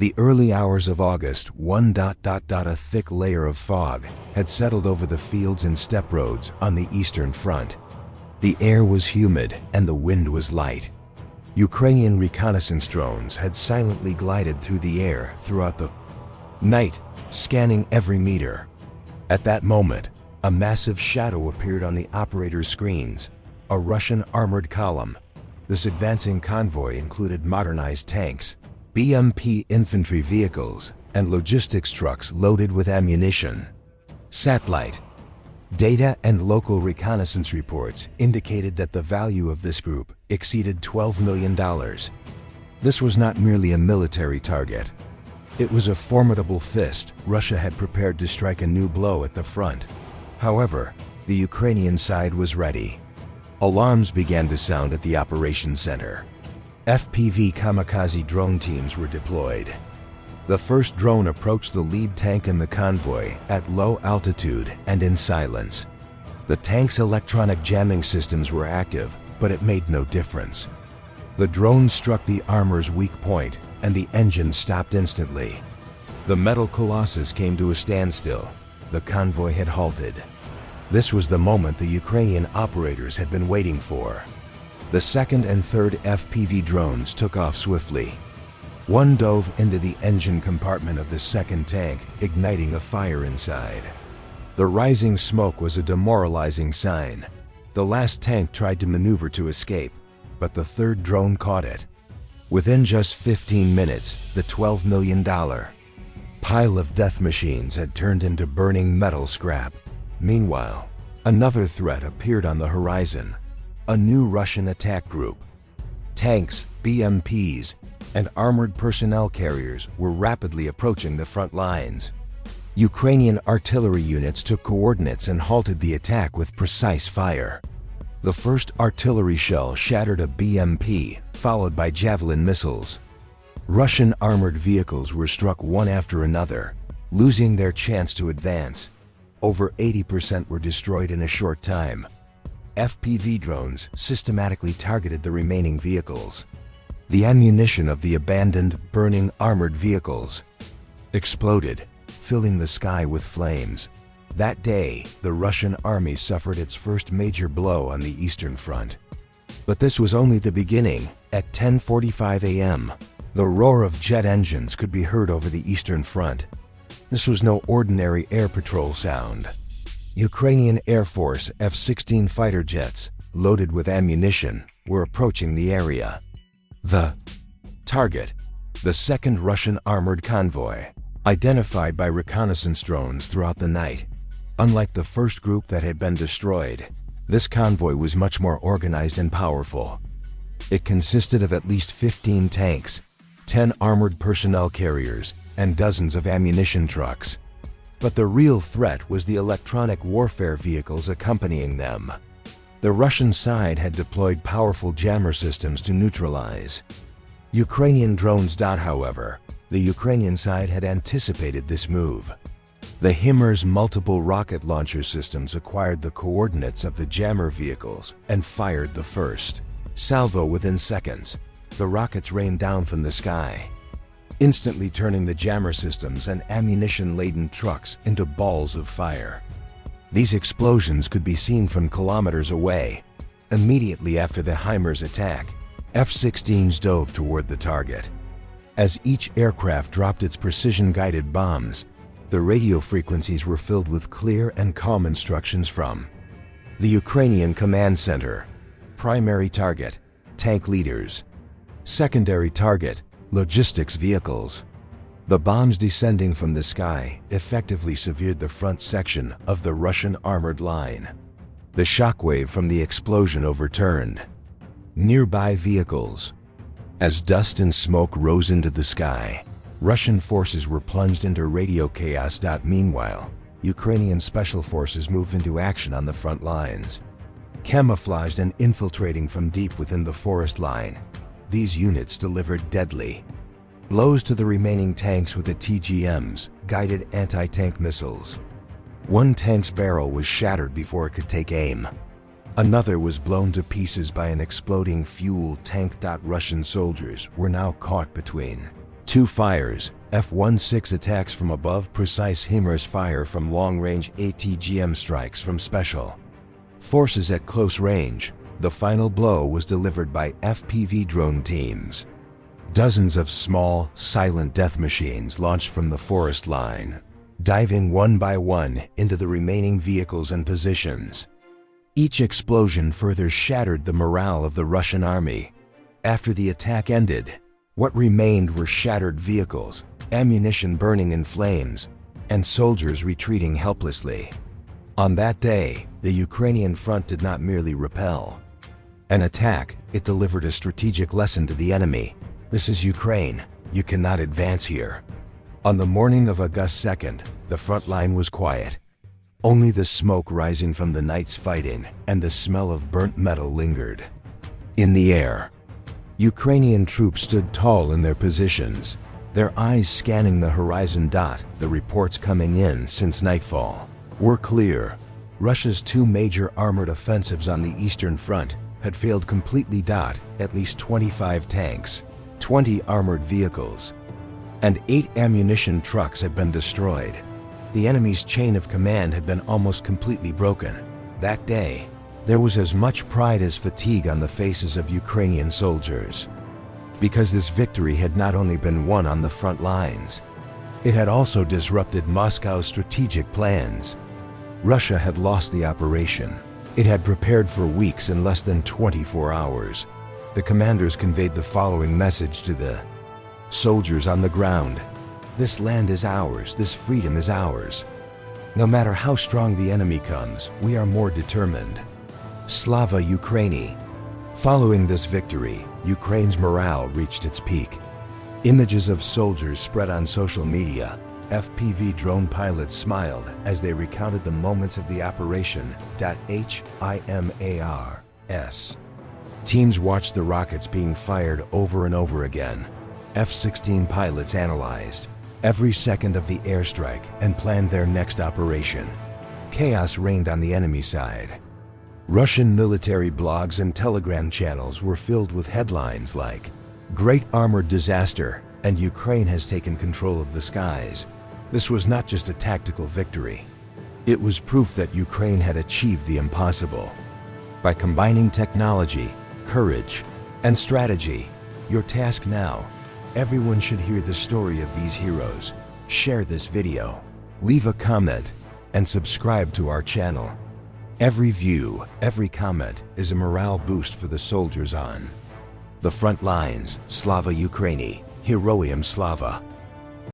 The early hours of August, a thick layer of fog had settled over the fields and steppe roads on the Eastern Front. The air was humid and the wind was light. Ukrainian reconnaissance drones had silently glided through the air throughout the night, scanning every meter. At that moment, a massive shadow appeared on the operator's screens, a Russian armored column. This advancing convoy included modernized tanks, BMP infantry vehicles, and logistics trucks loaded with ammunition. Satellite data and local reconnaissance reports indicated that the value of this group exceeded $12 million. This was not merely a military target. It was a formidable fist Russia had prepared to strike a new blow at the front. However, the Ukrainian side was ready. Alarms began to sound at the operations center. FPV kamikaze drone teams were deployed. The first drone approached the lead tank in the convoy at low altitude and in silence. The tank's electronic jamming systems were active, but it made no difference. The drone struck the armor's weak point, and the engine stopped instantly. The metal colossus came to a standstill. The convoy had halted. This was the moment the Ukrainian operators had been waiting for. The second and third FPV drones took off swiftly. One dove into the engine compartment of the second tank, igniting a fire inside. The rising smoke was a demoralizing sign. The last tank tried to maneuver to escape, but the third drone caught it. Within just 15 minutes, the $12 million pile of death machines had turned into burning metal scrap. Meanwhile, another threat appeared on the horizon. A new Russian attack group. Tanks, BMPs, and armored personnel carriers were rapidly approaching the front lines. Ukrainian artillery units took coordinates and halted the attack with precise fire. The first artillery shell shattered a BMP, followed by Javelin missiles. Russian armored vehicles were struck one after another, losing their chance to advance. Over 80% were destroyed in a short time. FPV drones systematically targeted the remaining vehicles. The ammunition of the abandoned, burning armored vehicles exploded, filling the sky with flames. That day, the Russian army suffered its first major blow on the Eastern Front. But this was only the beginning. At 10:45 a.m., the roar of jet engines could be heard over the Eastern Front. This was no ordinary air patrol sound. Ukrainian Air Force F-16 fighter jets, loaded with ammunition, were approaching the area. The target, the second Russian armored convoy, identified by reconnaissance drones throughout the night. Unlike the first group that had been destroyed, this convoy was much more organized and powerful. It consisted of at least 15 tanks, 10 armored personnel carriers, and dozens of ammunition trucks. But the real threat was the electronic warfare vehicles accompanying them. The Russian side had deployed powerful jammer systems to neutralize Ukrainian drones. However, the Ukrainian side had anticipated this move. The HIMARS multiple rocket launcher systems acquired the coordinates of the jammer vehicles and fired the first salvo within seconds. The rockets rained down from the sky, instantly turning the jammer systems and ammunition-laden trucks into balls of fire. These explosions could be seen from kilometers away. Immediately after the HIMARS attack, F-16s dove toward the target. As each aircraft dropped its precision-guided bombs, the radio frequencies were filled with clear and calm instructions from the Ukrainian command center. Primary target, tank leaders. Secondary target, logistics vehicles. The bombs descending from the sky effectively severed the front section of the Russian armored line. The shockwave from the explosion overturned nearby vehicles. As dust and smoke rose into the sky, Russian forces were plunged into radio chaos. Meanwhile, Ukrainian special forces moved into action on the front lines. Camouflaged and infiltrating from deep within the forest line, these units delivered deadly blows to the remaining tanks with the TGMs, guided anti-tank missiles. One tank's barrel was shattered before it could take aim. Another was blown to pieces by an exploding fuel tank. Russian soldiers were now caught between 2 fires, F-16 attacks from above, precise HIMARS fire from long-range, ATGM strikes from special forces at close range. The final blow was delivered by FPV drone teams. Dozens of small, silent death machines launched from the forest line, diving one by one into the remaining vehicles and positions. Each explosion further shattered the morale of the Russian army. After the attack ended, what remained were shattered vehicles, ammunition burning in flames, and soldiers retreating helplessly. On that day, the Ukrainian front did not merely repel an attack, it delivered a strategic lesson to the enemy. This is Ukraine. You cannot advance here. On the morning of August 2nd, the front line was quiet. Only the smoke rising from the night's fighting and the smell of burnt metal lingered. In the air, Ukrainian troops stood tall in their positions, their eyes scanning the horizon. The reports coming in since nightfall were clear. Russia's 2 major armored offensives on the Eastern Front had failed completely. At least 25 tanks, 20 armored vehicles, and 8 ammunition trucks had been destroyed. The enemy's chain of command had been almost completely broken. That day, there was as much pride as fatigue on the faces of Ukrainian soldiers. Because this victory had not only been won on the front lines, it had also disrupted Moscow's strategic plans. Russia had lost the operation. It had prepared for weeks in less than 24 hours. The commanders conveyed the following message to the soldiers on the ground. This land is ours, this freedom is ours. No matter how strong the enemy comes, we are more determined. Slava Ukraini. Following this victory, Ukraine's morale reached its peak. Images of soldiers spread on social media. FPV drone pilots smiled as they recounted the moments of the operation. HIMARS. Teams watched the rockets being fired over and over again. F-16 pilots analyzed every second of the airstrike and planned their next operation. Chaos reigned on the enemy side. Russian military blogs and Telegram channels were filled with headlines like, "Great armored disaster," and "Ukraine has taken control of the skies." This was not just a tactical victory. It was proof that Ukraine had achieved the impossible. By combining technology, courage, and strategy, your task now. Everyone should hear the story of these heroes. Share this video, leave a comment, and subscribe to our channel. Every view, every comment is a morale boost for the soldiers on the front lines. Slava Ukraini, Heroium Slava.